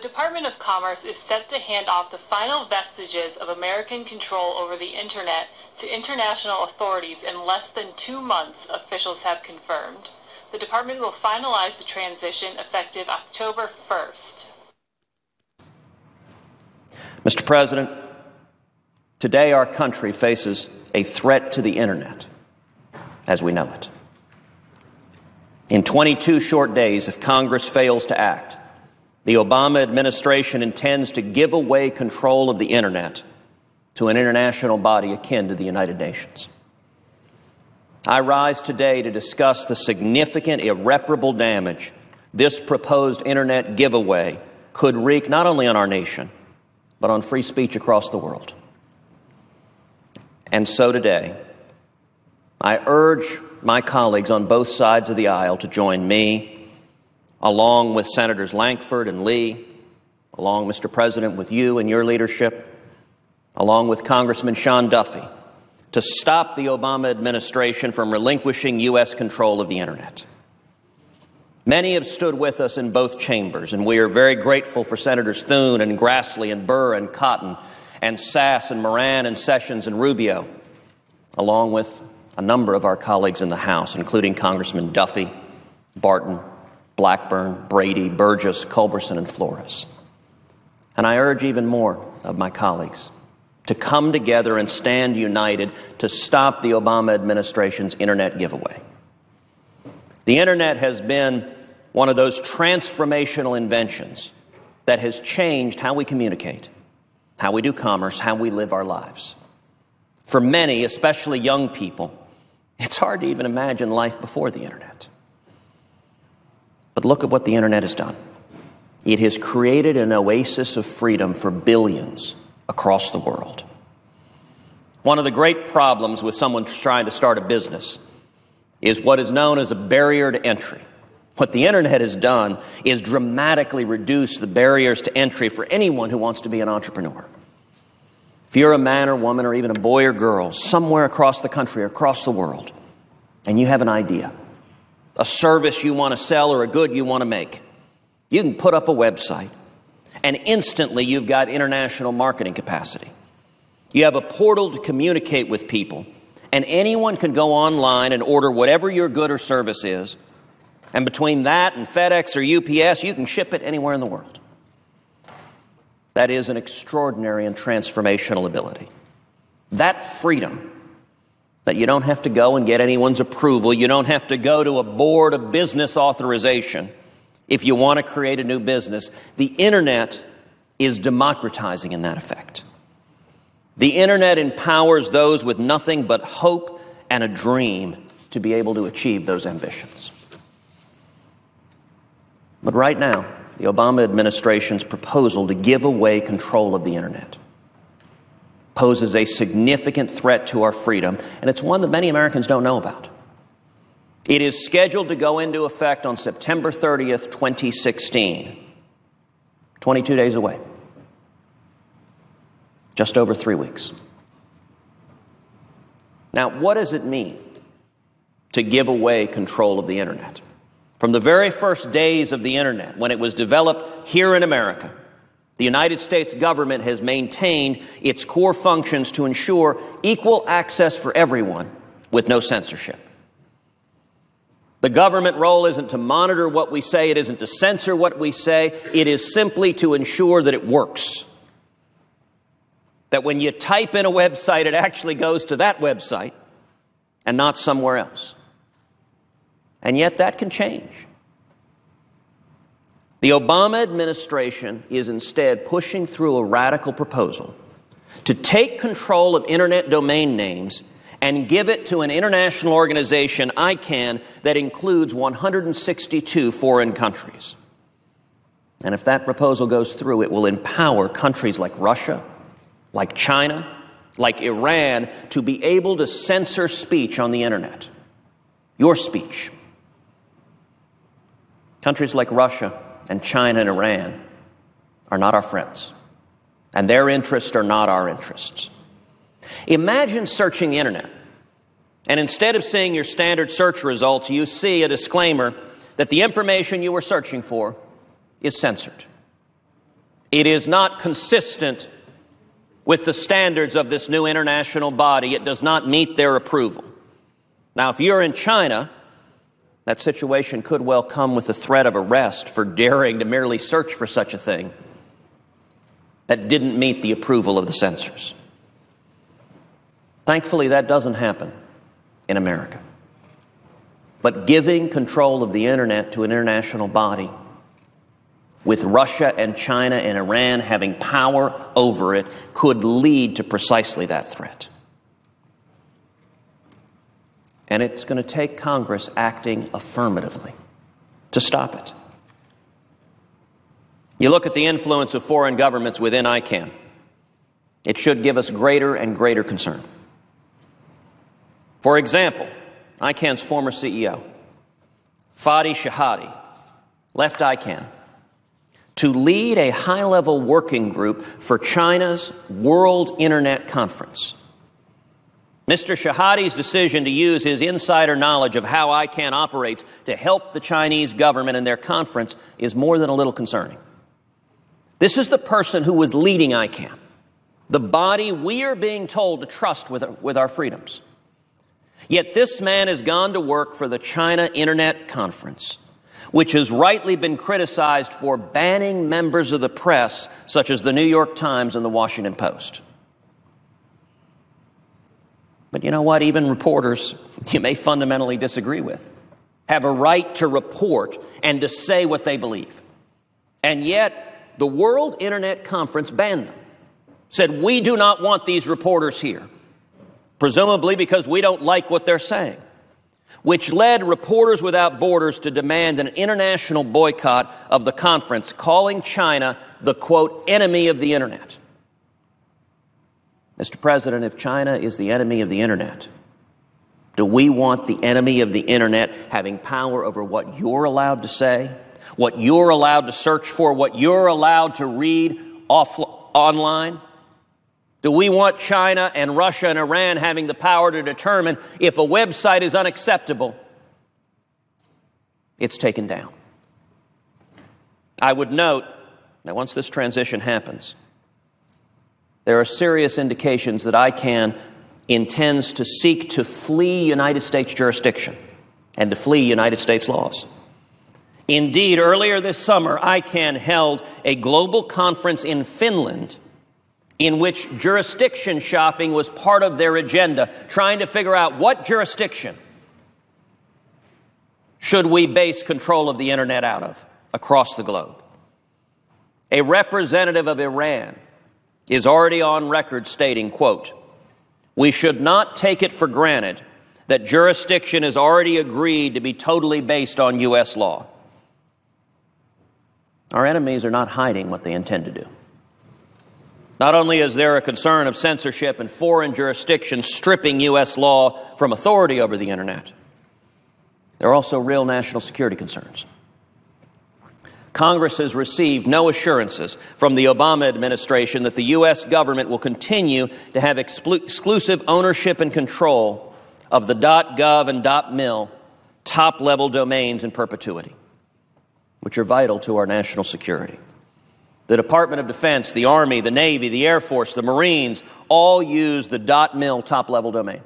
Department of Commerce is set to hand off the final vestiges of American control over the Internet to international authorities in less than 2 months, officials have confirmed. The department will finalize the transition effective October 1st. Mr. President, today our country faces a threat to the Internet as we know it. In 22 short days, if Congress fails to act, the Obama administration intends to give away control of the Internet to an international body akin to the United Nations. I rise today to discuss the significant, irreparable damage this proposed Internet giveaway could wreak not only on our nation, but on free speech across the world. And so today, I urge my colleagues on both sides of the aisle to join me, along with Senators Lankford and Lee, along, Mr. President, with you and your leadership, along with Congressman Sean Duffy, to stop the Obama administration from relinquishing U.S. control of the Internet. Many have stood with us in both chambers, and we are very grateful for Senators Thune and Grassley and Burr and Cotton and Sass and Moran and Sessions and Rubio, along with a number of our colleagues in the House, including Congressman Duffy, Barton, Blackburn, Brady, Burgess, Culberson, and Flores. And I urge even more of my colleagues to come together and stand united to stop the Obama administration's Internet giveaway. The Internet has been one of those transformational inventions that has changed how we communicate, how we do commerce, how we live our lives. For many, especially young people, it's hard to even imagine life before the Internet. But look at what the Internet has done. It has created an oasis of freedom for billions across the world. One of the great problems with someone trying to start a business is what is known as a barrier to entry. What the Internet has done is dramatically reduce the barriers to entry for anyone who wants to be an entrepreneur. If you're a man or woman or even a boy or girl somewhere across the country or across the world, and you have an idea, a service you want to sell or a good you want to make, you can put up a website and instantly you've got international marketing capacity. You have a portal to communicate with people, and anyone can go online and order whatever your good or service is, and between that and FedEx or UPS, you can ship it anywhere in the world. That is an extraordinary and transformational ability. That freedom, that you don't have to go and get anyone's approval, you don't have to go to a board of business authorization if you want to create a new business, the Internet is democratizing in that effect. The Internet empowers those with nothing but hope and a dream to be able to achieve those ambitions. But right now, the Obama administration's proposal to give away control of the Internet poses a significant threat to our freedom, and it's one that many Americans don't know about. It is scheduled to go into effect on September 30th, 2016, 22 days away, just over 3 weeks. Now, what does it mean to give away control of the Internet? From the very first days of the Internet, when it was developed here in America, the United States government has maintained its core functions to ensure equal access for everyone with no censorship. The government role isn't to monitor what we say, it isn't to censor what we say, it is simply to ensure that it works. That when you type in a website, it actually goes to that website and not somewhere else. And yet that can change. The Obama administration is instead pushing through a radical proposal to take control of Internet domain names and give it to an international organization, ICANN, that includes 162 foreign countries. And if that proposal goes through, it will empower countries like Russia, like China, like Iran, to be able to censor speech on the Internet. Your speech. Countries like Russia and China and Iran are not our friends, and their interests are not our interests. Imagine searching the Internet, and instead of seeing your standard search results, you see a disclaimer that the information you were searching for is censored. It is not consistent with the standards of this new international body. It does not meet their approval. Now, if you're in China, that situation could well come with the threat of arrest for daring to merely search for such a thing that didn't meet the approval of the censors. Thankfully, that doesn't happen in America. But giving control of the internet to an international body, with Russia and China and Iran having power over it, could lead to precisely that threat. And it's going to take Congress acting affirmatively to stop it. You look at the influence of foreign governments within ICANN. It should give us greater and greater concern. For example, ICANN's former CEO, Fadi Shahadi, left ICANN to lead a high-level working group for China's World Internet Conference. Mr. Shahadi's decision to use his insider knowledge of how ICANN operates to help the Chinese government in their conference is more than a little concerning. This is the person who was leading ICANN, the body we are being told to trust with our freedoms. Yet this man has gone to work for the China Internet Conference, which has rightly been criticized for banning members of the press, such as the New York Times and the Washington Post. But you know what? Even reporters you may fundamentally disagree with have a right to report and to say what they believe. And yet, the World Internet Conference banned them, said, we do not want these reporters here, presumably because we don't like what they're saying, which led Reporters Without Borders to demand an international boycott of the conference, calling China the, quote, enemy of the Internet. Mr. President, if China is the enemy of the Internet, do we want the enemy of the Internet having power over what you're allowed to say, what you're allowed to search for, what you're allowed to read online? Do we want China and Russia and Iran having the power to determine if a website is unacceptable, it's taken down? I would note that once this transition happens, there are serious indications that ICANN intends to seek to flee United States jurisdiction and to flee United States laws. Indeed, earlier this summer, ICANN held a global conference in Finland in which jurisdiction shopping was part of their agenda, trying to figure out what jurisdiction should we base control of the internet out of across the globe. A representative of Iran is already on record stating, quote, we should not take it for granted that jurisdiction is already agreed to be totally based on U.S. law. Our enemies are not hiding what they intend to do. Not only is there a concern of censorship and foreign jurisdictions stripping U.S. law from authority over the internet, there are also real national security concerns. Congress has received no assurances from the Obama administration that the U.S. government will continue to have exclusive ownership and control of the .gov and .mil top-level domains in perpetuity, which are vital to our national security. The Department of Defense, the Army, the Navy, the Air Force, the Marines all use the .mil top-level domain.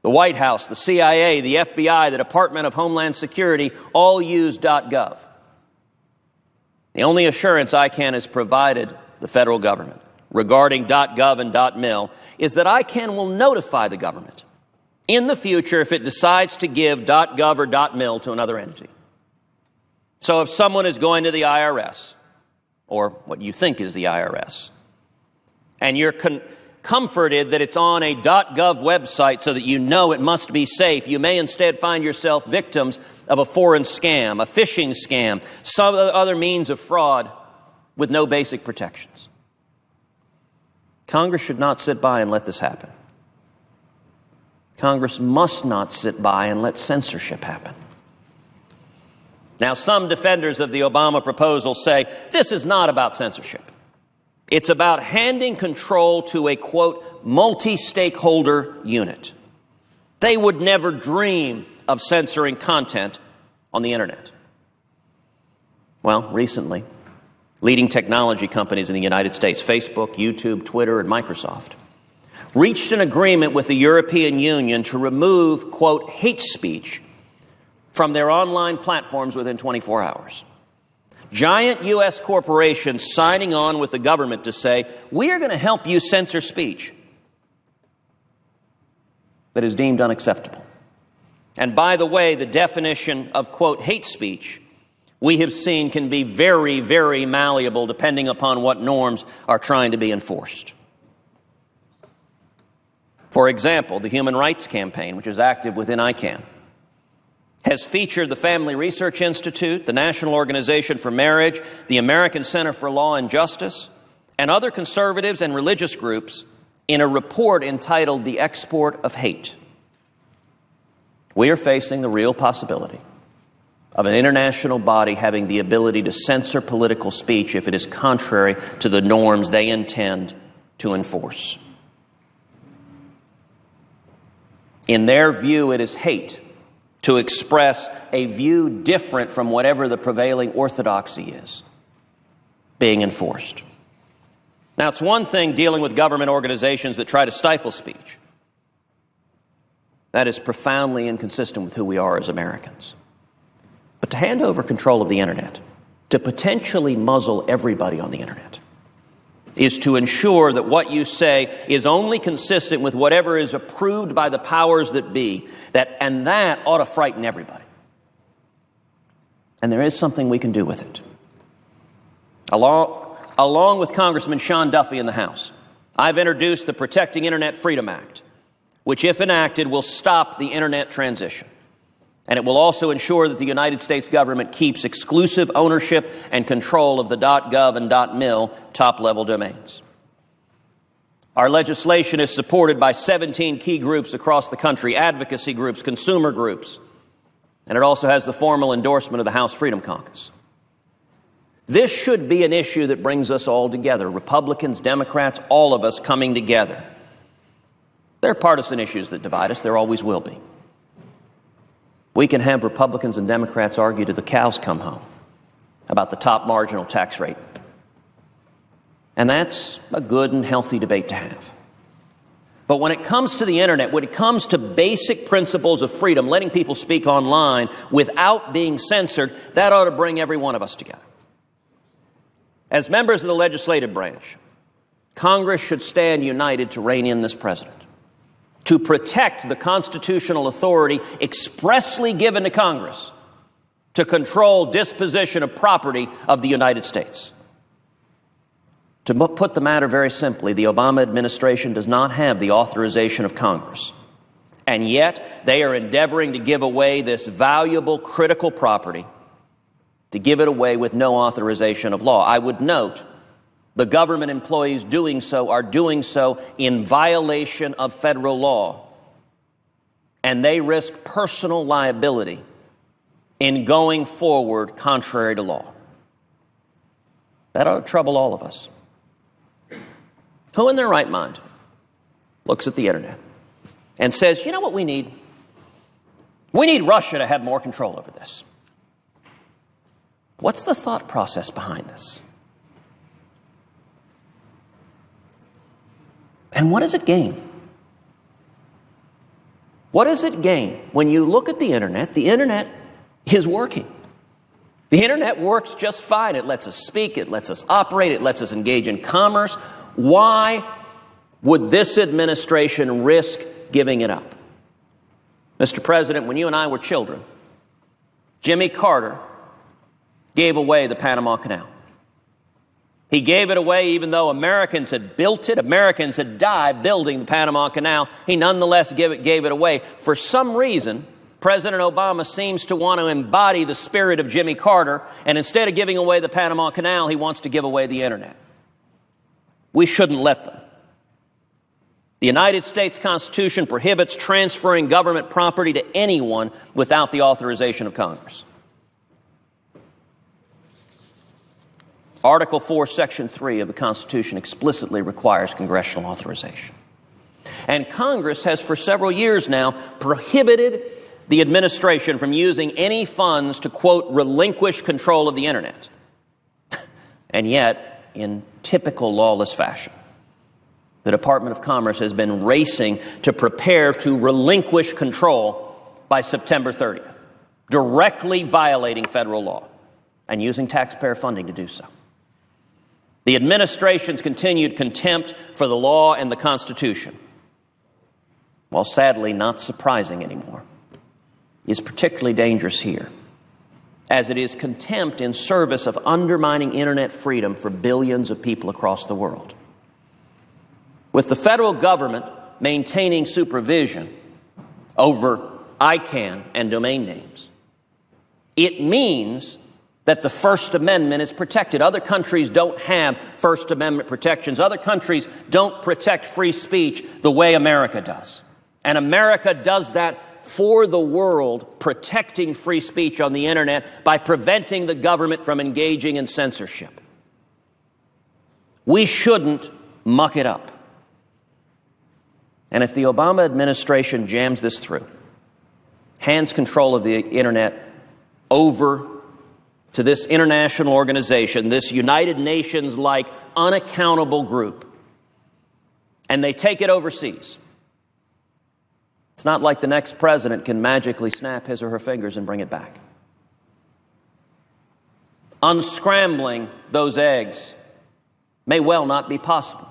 The White House, the CIA, the FBI, the Department of Homeland Security all use .gov. The only assurance ICANN has provided the federal government regarding .gov and .mil is that ICANN will notify the government in the future if it decides to give .gov or .mil to another entity. So if someone is going to the IRS, or what you think is the IRS, and you're comforted that it's on a .gov website so that you know it must be safe, you may instead find yourself victims of a foreign scam, a phishing scam, some other means of fraud with no basic protections. Congress should not sit by and let this happen. Congress must not sit by and let censorship happen. Now, some defenders of the Obama proposal say this is not about censorship. It's about handing control to a, quote, multi-stakeholder unit. They would never dream of censoring content on the internet. Well, recently, leading technology companies in the United States, Facebook, YouTube, Twitter, and Microsoft, reached an agreement with the European Union to remove, quote, hate speech from their online platforms within 24 hours. Giant U.S. corporations signing on with the government to say, we are going to help you censor speech that is deemed unacceptable. And by the way, the definition of, quote, hate speech we have seen can be very, very malleable depending upon what norms are trying to be enforced. For example, the Human Rights Campaign, which is active within ICANN, has featured the Family Research Institute, the National Organization for Marriage, the American Center for Law and Justice, and other conservatives and religious groups in a report entitled The Export of Hate. We are facing the real possibility of an international body having the ability to censor political speech if it is contrary to the norms they intend to enforce. In their view, it is hate to express a view different from whatever the prevailing orthodoxy is being enforced. Now, it's one thing dealing with government organizations that try to stifle speech. That is profoundly inconsistent with who we are as Americans. But to hand over control of the internet, to potentially muzzle everybody on the internet, is to ensure that what you say is only consistent with whatever is approved by the powers that be, and that ought to frighten everybody. And there is something we can do with it. Along with Congressman Sean Duffy in the House, I've introduced the Protecting Internet Freedom Act, which, if enacted, will stop the internet transition. And it will also ensure that the United States government keeps exclusive ownership and control of the .gov and .mil top-level domains. Our legislation is supported by 17 key groups across the country, advocacy groups, consumer groups, and it also has the formal endorsement of the House Freedom Caucus. This should be an issue that brings us all together, Republicans, Democrats, all of us coming together. There are partisan issues that divide us. There always will be. We can have Republicans and Democrats argue till the cows come home about the top marginal tax rate. And that's a good and healthy debate to have. But when it comes to the internet, when it comes to basic principles of freedom, letting people speak online without being censored, that ought to bring every one of us together. As members of the legislative branch, Congress should stand united to rein in this president, to protect the constitutional authority expressly given to Congress to control disposition of property of the United States. To put the matter very simply, the Obama administration does not have the authorization of Congress, and yet they are endeavoring to give away this valuable, critical property, to give it away with no authorization of law. I would note the government employees doing so are doing so in violation of federal law, and they risk personal liability in going forward contrary to law. That ought to trouble all of us. Who in their right mind looks at the internet and says, you know what we need? We need Russia to have more control over this. What's the thought process behind this? And what does it gain? What does it gain when you look at the internet? The internet is working. The internet works just fine. It lets us speak. It lets us operate. It lets us engage in commerce. Why would this administration risk giving it up? Mr. President, when you and I were children, Jimmy Carter gave away the Panama Canal. He gave it away even though Americans had built it. Americans had died building the Panama Canal. He nonetheless gave it away. For some reason, President Obama seems to want to embody the spirit of Jimmy Carter, and instead of giving away the Panama Canal, he wants to give away the internet. We shouldn't let them. The United States Constitution prohibits transferring government property to anyone without the authorization of Congress. Article 4, Section 3 of the Constitution explicitly requires congressional authorization. And Congress has for several years now prohibited the administration from using any funds to, quote, relinquish control of the internet. And yet, in typical lawless fashion, the Department of Commerce has been racing to prepare to relinquish control by September 30th, directly violating federal law and using taxpayer funding to do so. The administration's continued contempt for the law and the Constitution, while sadly not surprising anymore, is particularly dangerous here, as it is contempt in service of undermining internet freedom for billions of people across the world. With the federal government maintaining supervision over ICANN and domain names, it means that the First Amendment is protected. Other countries don't have First Amendment protections. Other countries don't protect free speech the way America does. And America does that for the world, protecting free speech on the internet by preventing the government from engaging in censorship. We shouldn't muck it up. And if the Obama administration jams this through, hands control of the internet over to this international organization, this United Nations-like unaccountable group, and they take it overseas, it's not like the next president can magically snap his or her fingers and bring it back. Unscrambling those eggs may well not be possible.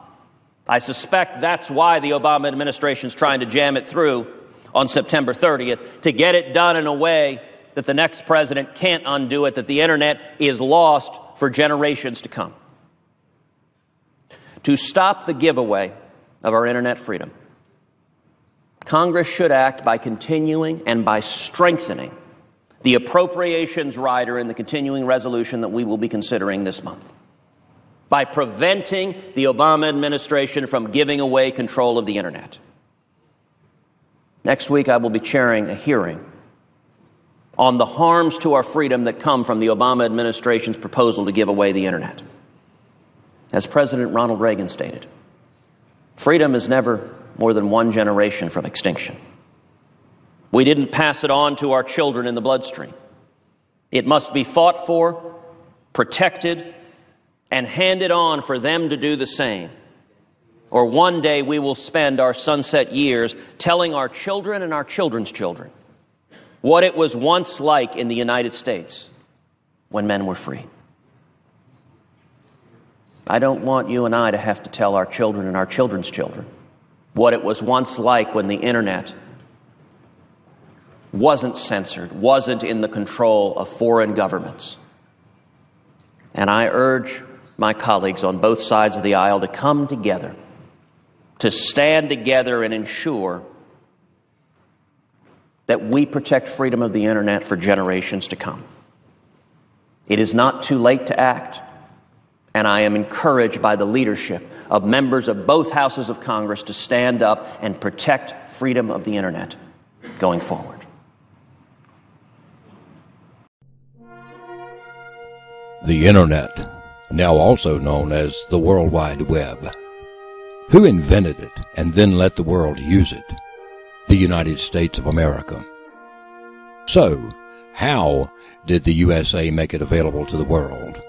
I suspect that's why the Obama administration is trying to jam it through on September 30th, to get it done in a way that the next president can't undo it, that the internet is lost for generations to come. To stop the giveaway of our internet freedom, Congress should act by continuing and by strengthening the appropriations rider in the continuing resolution that we will be considering this month, by preventing the Obama administration from giving away control of the internet. Next week, I will be chairing a hearing on the harms to our freedom that come from the Obama administration's proposal to give away the internet. As President Ronald Reagan stated, freedom is never more than one generation from extinction. We didn't pass it on to our children in the bloodstream. It must be fought for, protected, and handed on for them to do the same. Or one day we will spend our sunset years telling our children and our children's children what it was once like in the United States when men were free. I don't want you and I to have to tell our children and our children's children what it was once like when the internet wasn't censored, wasn't in the control of foreign governments. And I urge my colleagues on both sides of the aisle to come together, to stand together and ensure that we protect freedom of the internet for generations to come. It is not too late to act, and I am encouraged by the leadership of members of both houses of Congress to stand up and protect freedom of the internet going forward. The internet, now also known as the World Wide Web. Who invented it and then let the world use it? The United States of America. So, how did the USA make it available to the world?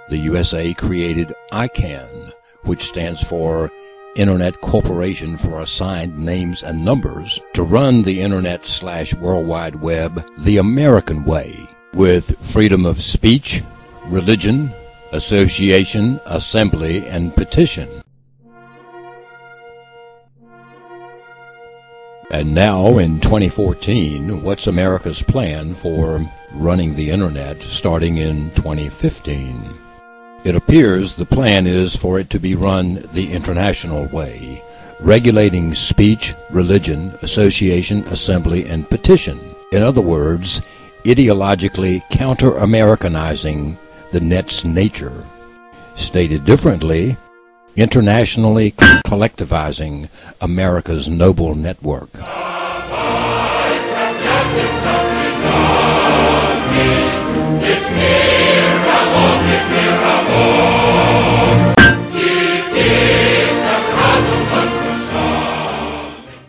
The USA created ICANN, which stands for Internet Corporation for Assigned Names and Numbers, to run the Internet/World Wide Web the American way, with freedom of speech, religion, association, assembly, and petition. And now, in 2014, what's America's plan for running the internet starting in 2015? It appears the plan is for it to be run the international way, regulating speech, religion, association, assembly, and petition. In other words, ideologically counter-Americanizing the net's nature. Stated differently, internationally collectivizing America's noble network.